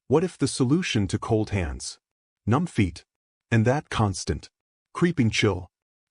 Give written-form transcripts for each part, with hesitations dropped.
What if the solution to cold hands, numb feet, and that constant, creeping chill,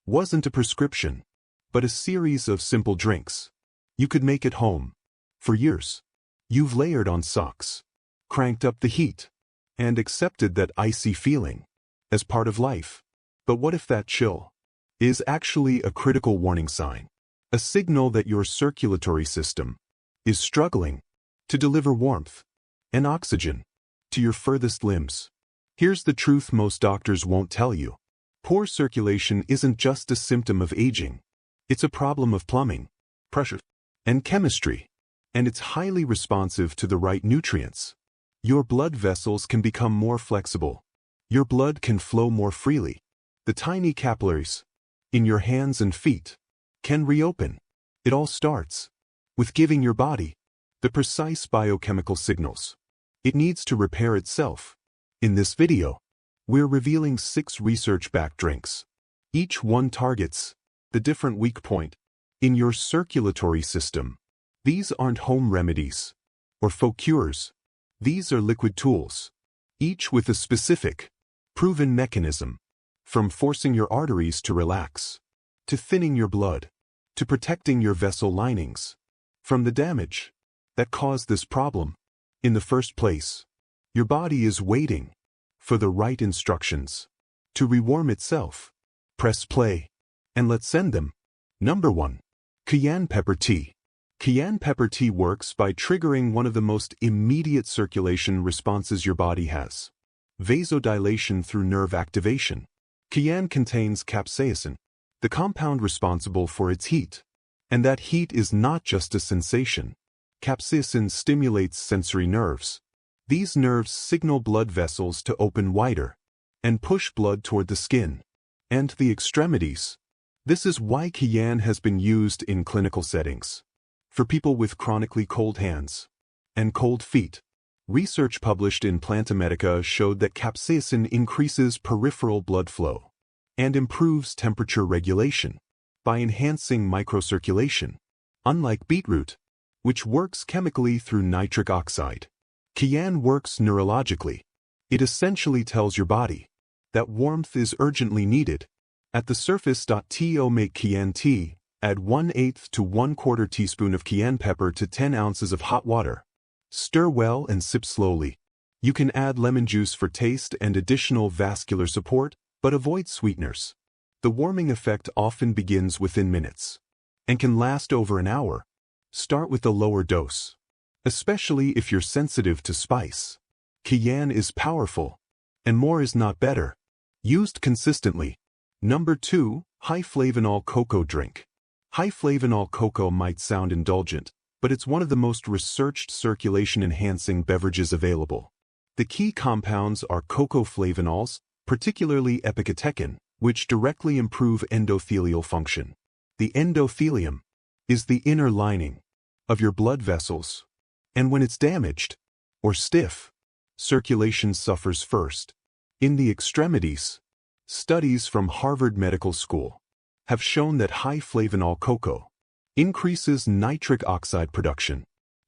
wasn't a prescription, but a series of simple drinks you could make at home? For years, you've layered on socks, cranked up the heat, and accepted that icy feeling as part of life. But what if that chill is actually a critical warning sign, a signal that your circulatory system is struggling to deliver warmth and oxygen to your furthest limbs? Here's the truth most doctors won't tell you. Poor circulation isn't just a symptom of aging. It's a problem of plumbing, pressure, and chemistry, and it's highly responsive to the right nutrients. Your blood vessels can become more flexible. Your blood can flow more freely. The tiny capillaries in your hands and feet can reopen. It all starts with giving your body the precise biochemical signals it needs to repair itself. In this video, we're revealing 6 research-backed drinks. Each one targets the different weak point in your circulatory system. These aren't home remedies or folk cures. These are liquid tools, each with a specific, proven mechanism, from forcing your arteries to relax, to thinning your blood, to protecting your vessel linings from the damage that caused this problem in the first place. Your body is waiting for the right instructions to rewarm itself. Press play, and let's send them. Number 1. Cayenne pepper tea. Cayenne pepper tea works by triggering one of the most immediate circulation responses your body has: vasodilation through nerve activation. Cayenne contains capsaicin, the compound responsible for its heat. And that heat is not just a sensation. Capsaicin stimulates sensory nerves. These nerves signal blood vessels to open wider and push blood toward the skin and the extremities. This is why cayenne has been used in clinical settings for people with chronically cold hands and cold feet. Research published in Plantamedica showed that capsaicin increases peripheral blood flow and improves temperature regulation by enhancing microcirculation. Unlike beetroot, which works chemically through nitric oxide, cayenne works neurologically. It essentially tells your body that warmth is urgently needed. At the surface. To make cayenne tea, add 1/8 to 1/4 teaspoon of cayenne pepper to 10 ounces of hot water. Stir well and sip slowly. You can add lemon juice for taste and additional vascular support, but avoid sweeteners. The warming effect often begins within minutes and can last over an hour. Start with a lower dose, especially if you're sensitive to spice. Cayenne is powerful, and more is not better. Used consistently. Number 2. High flavanol cocoa drink. High flavanol cocoa might sound indulgent, but it's one of the most researched circulation-enhancing beverages available. The key compounds are cocoa flavanols, particularly epicatechin, which directly improve endothelial function. The endothelium is the inner lining of your blood vessels, and when it's damaged or stiff, circulation suffers first. In the extremities, studies from Harvard Medical School have shown that high flavanol cocoa increases nitric oxide production,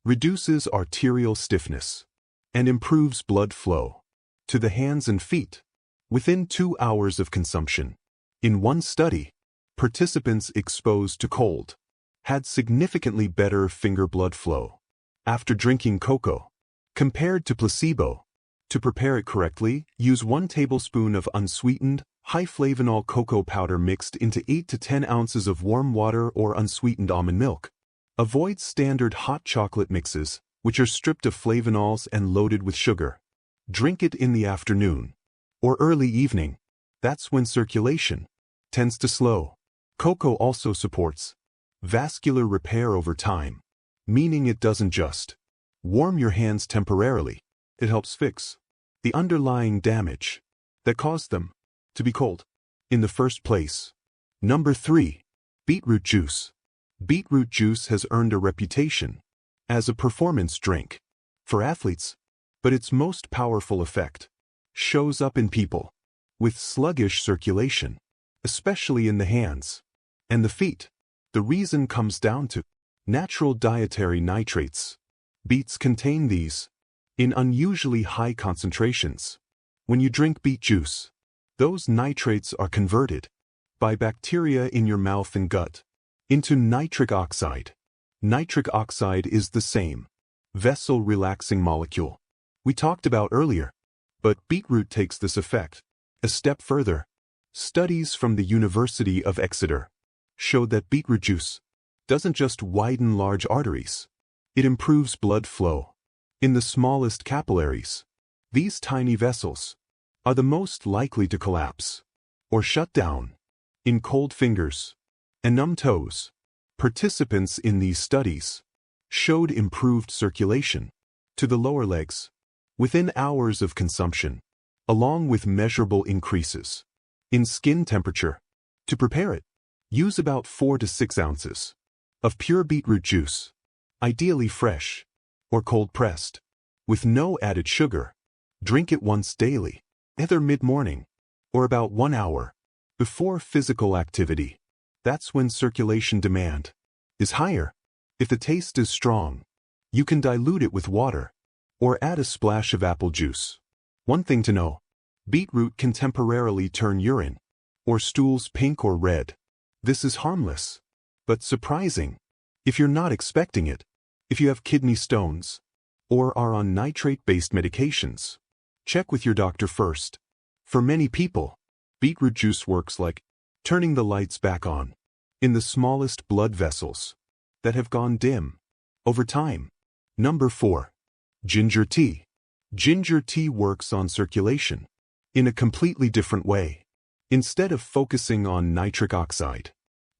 reduces arterial stiffness, and improves blood flow to the hands and feet within 2 hours of consumption. In one study, participants exposed to cold had significantly better finger blood flow after drinking cocoa compared to placebo. To prepare it correctly, use 1 tablespoon of unsweetened, high flavanol cocoa powder mixed into 8 to 10 ounces of warm water or unsweetened almond milk. Avoid standard hot chocolate mixes, which are stripped of flavanols and loaded with sugar. Drink it in the afternoon or early evening. That's when circulation tends to slow. Cocoa also supports vascular repair over time, meaning it doesn't just warm your hands temporarily. It helps fix the underlying damage that caused them to be cold in the first place. Number 3. Beetroot juice. Beetroot juice has earned a reputation as a performance drink for athletes, but its most powerful effect shows up in people with sluggish circulation, especially in the hands and the feet. The reason comes down to natural dietary nitrates. Beets contain these in unusually high concentrations. When you drink beet juice, those nitrates are converted by bacteria in your mouth and gut into nitric oxide. Nitric oxide is the same vessel-relaxing molecule we talked about earlier, but beetroot takes this effect a step further. Studies from the University of Exeter showed that beetroot juice doesn't just widen large arteries, it improves blood flow in the smallest capillaries. These tiny vessels are the most likely to collapse or shut down in cold fingers and numb toes. Participants in these studies showed improved circulation to the lower legs within hours of consumption, along with measurable increases in skin temperature. To prepare it, use about 4 to 6 ounces of pure beetroot juice, ideally fresh or cold-pressed, with no added sugar. Drink it once daily, either mid-morning or about 1 hour before physical activity. That's when circulation demand is higher. If the taste is strong, you can dilute it with water or add a splash of apple juice. One thing to know, beetroot can temporarily turn urine or stools pink or red. This is harmless, but surprising if you're not expecting it. If you have kidney stones or are on nitrate-based medications, check with your doctor first. For many people, beetroot juice works like turning the lights back on in the smallest blood vessels that have gone dim over time. Number 4. Ginger tea. Ginger tea works on circulation in a completely different way. Instead of focusing on nitric oxide,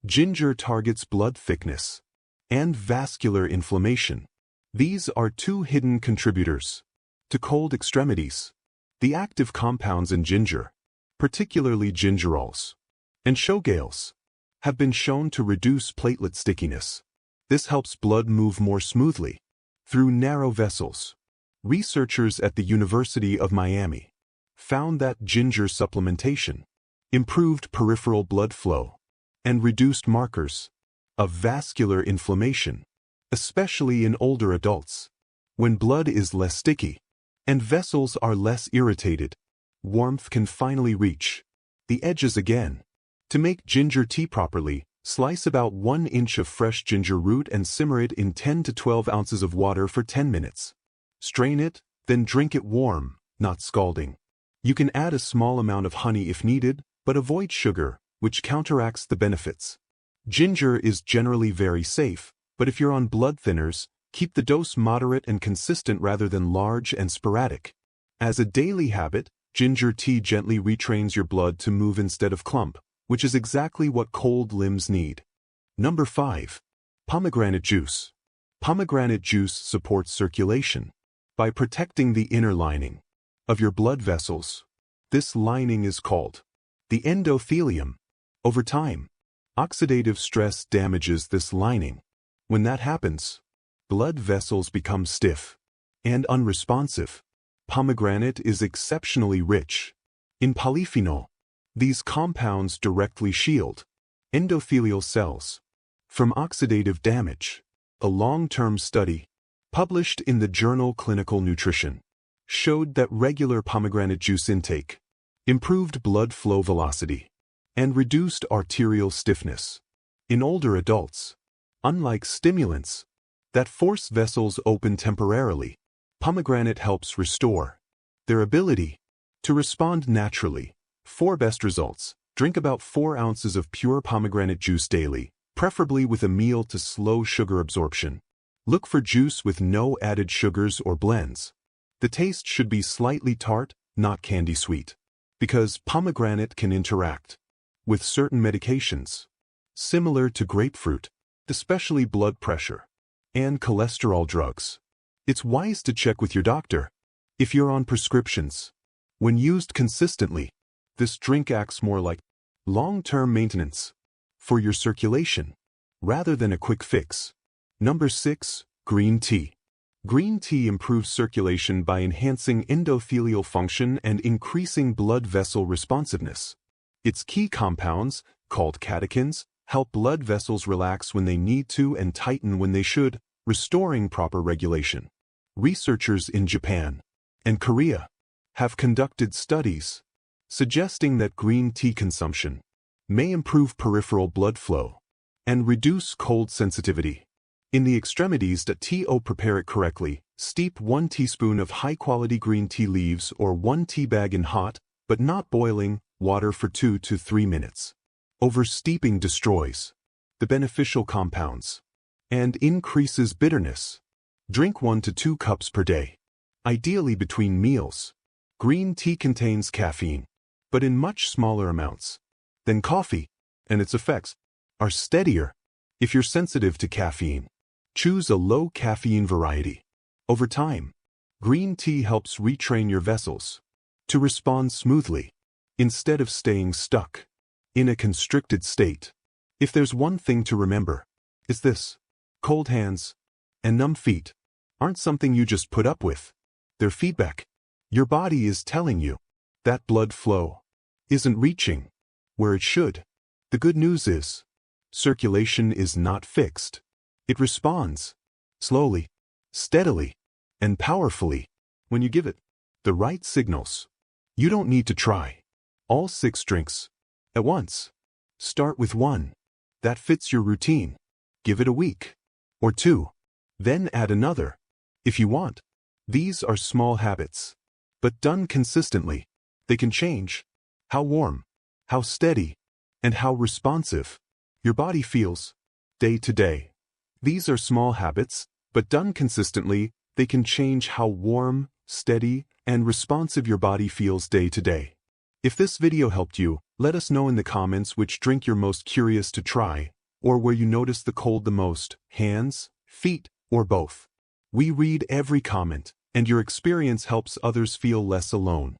ginger targets blood thickness and vascular inflammation. These are 2 hidden contributors to cold extremities. The active compounds in ginger, particularly gingerols and showgales, have been shown to reduce platelet stickiness. This helps blood move more smoothly through narrow vessels. Researchers at the University of Miami found that ginger supplementation improved peripheral blood flow and reduced markers of vascular inflammation, especially in older adults. When blood is less sticky and vessels are less irritated, warmth can finally reach the edges again. To make ginger tea properly, slice about 1 inch of fresh ginger root and simmer it in 10 to 12 ounces of water for 10 minutes. Strain it, then drink it warm, not scalding. You can add a small amount of honey if needed, but avoid sugar, which counteracts the benefits. Ginger is generally very safe, but if you're on blood thinners, keep the dose moderate and consistent rather than large and sporadic. As a daily habit, ginger tea gently retrains your blood to move instead of clump, which is exactly what cold limbs need. Number 5. Pomegranate juice. Pomegranate juice supports circulation by protecting the inner lining of your blood vessels. This lining is called the endothelium. Over time, oxidative stress damages this lining. When that happens, blood vessels become stiff and unresponsive. Pomegranate is exceptionally rich in polyphenol. These compounds directly shield endothelial cells from oxidative damage. A long-term study published in the journal Clinical Nutrition showed that regular pomegranate juice intake improved blood flow velocity and reduced arterial stiffness in older adults. Unlike stimulants that force vessels open temporarily, pomegranate helps restore their ability to respond naturally. For best results, drink about 4 ounces of pure pomegranate juice daily, preferably with a meal to slow sugar absorption. Look for juice with no added sugars or blends. The taste should be slightly tart, not candy sweet, because pomegranate can interact with certain medications, similar to grapefruit, especially blood pressure and cholesterol drugs. It's wise to check with your doctor if you're on prescriptions. When used consistently, this drink acts more like long-term maintenance for your circulation rather than a quick fix. Number 6. Green tea. Green tea improves circulation by enhancing endothelial function and increasing blood vessel responsiveness. Its key compounds, called catechins, help blood vessels relax when they need to and tighten when they should, restoring proper regulation. Researchers in Japan and Korea have conducted studies suggesting that green tea consumption may improve peripheral blood flow and reduce cold sensitivity. In the extremities, prepare it correctly. Steep 1 teaspoon of high-quality green tea leaves or 1 tea bag in hot, but not boiling, water for 2 to 3 minutes. Oversteeping destroys the beneficial compounds and increases bitterness. Drink 1 to 2 cups per day, ideally between meals. Green tea contains caffeine, but in much smaller amounts than coffee, and its effects are steadier. If you're sensitive to caffeine, choose a low-caffeine variety. Over time, green tea helps retrain your vessels to respond smoothly, instead of staying stuck in a constricted state. If there's one thing to remember, it's this: cold hands and numb feet aren't something you just put up with. They're feedback. Your body is telling you that blood flow isn't reaching where it should. The good news is, circulation is not fixed. It responds slowly, steadily, and powerfully when you give it the right signals. You don't need to try all 6 drinks at once. Start with 1 that fits your routine. Give it a week or 2, then add another if you want. These are small habits, but done consistently, they can change how warm, how steady, and how responsive your body feels day to day. These are small habits, but done consistently, they can change how warm, steady, and responsive your body feels day to day. If this video helped you, let us know in the comments which drink you're most curious to try, or where you notice the cold the most: hands, feet, or both. We read every comment, and your experience helps others feel less alone.